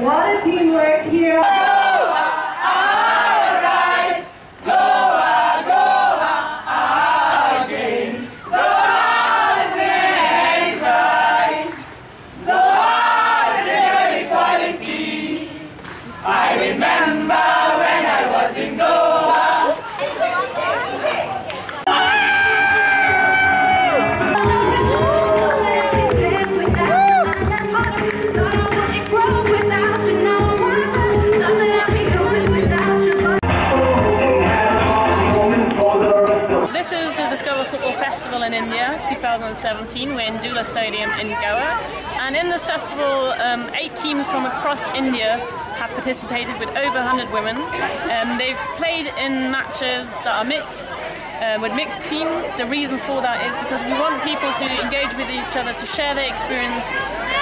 What a teamwork here! Goa, arise! Goa, Goa, again! Goa, next rise! Goa, their equality! I remember when I was in Goa. This is the Discover Football Festival in India 2017. We're in Dula Stadium in Goa, and in this festival 8 teams from across India have participated with over 100 women. They've played in matches that are mixed, with mixed teams. The reason for that is because we want people to engage with each other, to share their experience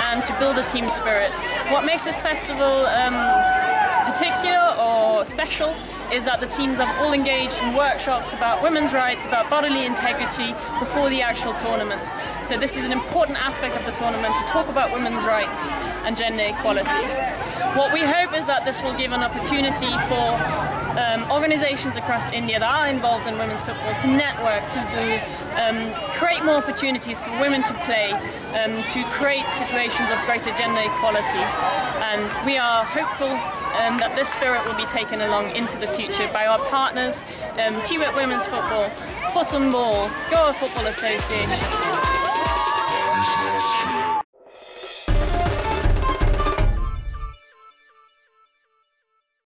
and to build a team spirit. What makes this festival particular or special is that the teams have all engaged in workshops about women's rights, about bodily integrity before the actual tournament. So this is an important aspect of the tournament, to talk about women's rights and gender equality. What we hope is that this will give an opportunity for organisations across India that are involved in women's football to network, to create more opportunities for women to play, to create situations of greater gender equality. And we are hopeful that this spirit will be taken along into the future by our partners, Tibet Women's Football, Foot and Ball, Goa Football Association.